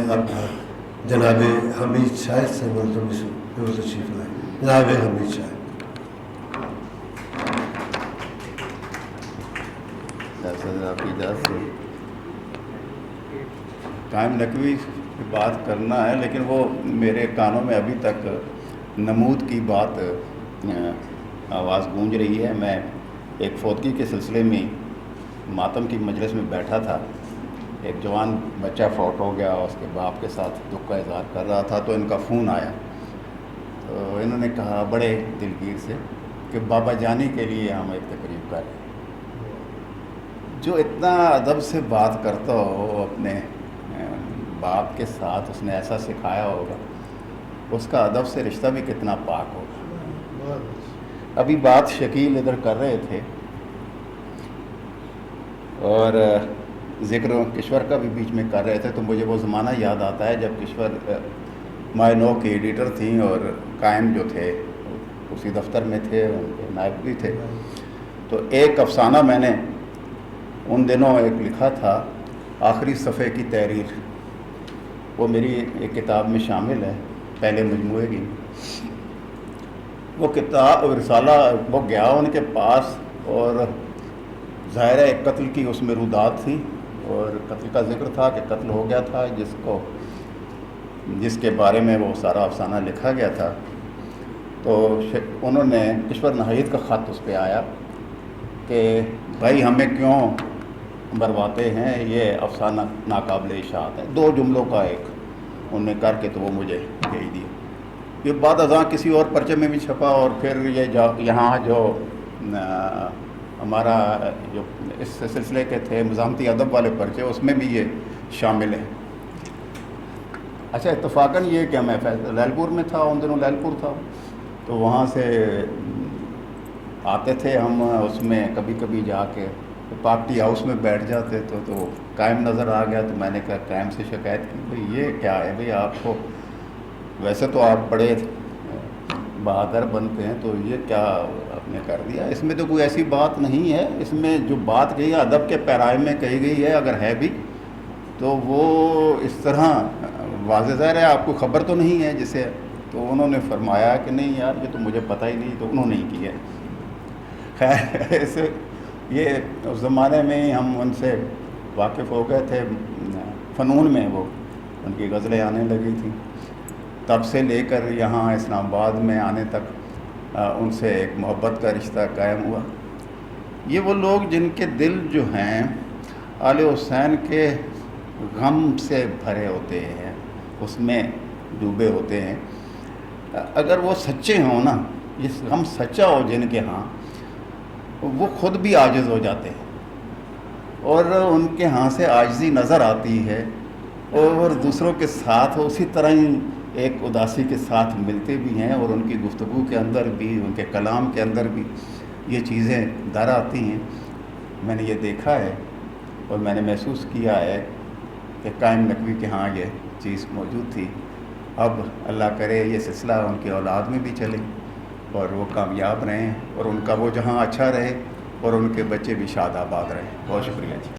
جناب حمید شاہ سے تشریف لائے. جناب حمید شاہ. آپ کی اجازت سے قائم نقوی کی بات کرنا ہے، لیکن وہ میرے کانوں میں ابھی تک نمود کی بات آواز گونج رہی ہے. میں ایک فوتگی کے سلسلے میں ماتم کی مجلس میں بیٹھا تھا. ایک جوان بچہ فوت ہو گیا، اس کے باپ کے ساتھ دکھ کا اظہار کر رہا تھا، تو ان کا فون آیا. تو انہوں نے کہا بڑے دلگیر سے کہ بابا جانی کے لیے ہم ایک تقریب کر رہے ہیں. جو اتنا ادب سے بات کرتا ہو اپنے باپ کے ساتھ، اس نے ایسا سکھایا ہوگا، اس کا ادب سے رشتہ بھی کتنا پاک ہوگا. ابھی بات شکیل ادھر کر رہے تھے اور ذکر کشور کا بھی بیچ میں کر رہے تھے، تو مجھے وہ زمانہ یاد آتا ہے جب کشور مائی نو کے ایڈیٹر تھیں اور قائم جو تھے اسی دفتر میں تھے، ان کے نائب بھی تھے. تو ایک افسانہ میں نے ان دنوں ایک لکھا تھا، آخری صفحے کی تحریر. وہ میری ایک کتاب میں شامل ہے، پہلے مجموعے کی. وہ کتاب رسالہ وہ گیا ان کے پاس، اور ظاہر ہے ایک قتل کی اس میں رودات تھی، اور قتل کا ذکر تھا کہ قتل ہو گیا تھا جس کے بارے میں وہ سارا افسانہ لکھا گیا تھا. تو انہوں نے کشور ناہید کا خط اس پہ آیا کہ بھائی ہمیں کیوں برواتے ہیں، یہ افسانہ ناقابل اشاعت ہے. 2 جملوں کا ایک انہوں نے کر کے تو وہ مجھے بھیج دیا. یہ بعد ازاں کسی اور پرچے میں بھی چھپا، اور پھر یہ یہاں جو ہمارا جو اس سلسلے کے تھے مزاحمتی ادب والے پرچے، اس میں بھی یہ شامل ہے. اچھا، اتفاقاً یہ کہ میں لال پور میں تھا، ان دنوں لال پور تھا، تو وہاں سے آتے تھے ہم. اس میں کبھی کبھی جا کے پارٹی ہاؤس میں بیٹھ جاتے تو قائم نظر آ گیا. تو میں نے کہا قائم سے شکایت کی، بھئی یہ کیا ہے بھئی، آپ کو ویسے تو آپ بڑے بہادر بنتے ہیں، تو یہ کیا آپ نے کر دیا؟ اس میں تو کوئی ایسی بات نہیں ہے. اس میں جو بات کہی ہے ادب کے پیرائے میں کہی گئی ہے، اگر ہے بھی تو وہ اس طرح واضح ظاہر ہے آپ کو خبر تو نہیں ہے جسے. تو انہوں نے فرمایا کہ نہیں یار، یہ تو مجھے پتہ ہی نہیں. تو انہوں نے ہی کی ہے. خیر، ایسے یہ اس زمانے میں ہی ہم ان سے واقف ہو گئے تھے. فنون میں وہ ان کی غزلیں آنے لگی تھیں. تب سے لے کر یہاں اسلام آباد میں آنے تک ان سے ایک محبت کا رشتہ قائم ہوا. یہ وہ لوگ جن کے دل جو ہیں آل حسین کے غم سے بھرے ہوتے ہیں، اس میں ڈوبے ہوتے ہیں. اگر وہ سچے ہوں نا، یہ غم سچا ہو جن کے ہاں، وہ خود بھی عاجز ہو جاتے ہیں، اور ان کے ہاں سے عاجزی نظر آتی ہے، اور دوسروں کے ساتھ اسی طرح ہی ایک اداسی کے ساتھ ملتے بھی ہیں، اور ان کی گفتگو کے اندر بھی، ان کے کلام کے اندر بھی یہ چیزیں در آتی ہیں. میں نے یہ دیکھا ہے اور میں نے محسوس کیا ہے کہ قائم نقوی کے ہاں یہ چیز موجود تھی. اب اللہ کرے یہ سلسلہ ان کی اولاد میں بھی چلے اور وہ کامیاب رہیں، اور ان کا وہ جہاں اچھا رہے، اور ان کے بچے بھی شاد آباد رہیں. بہت شکریہ جی.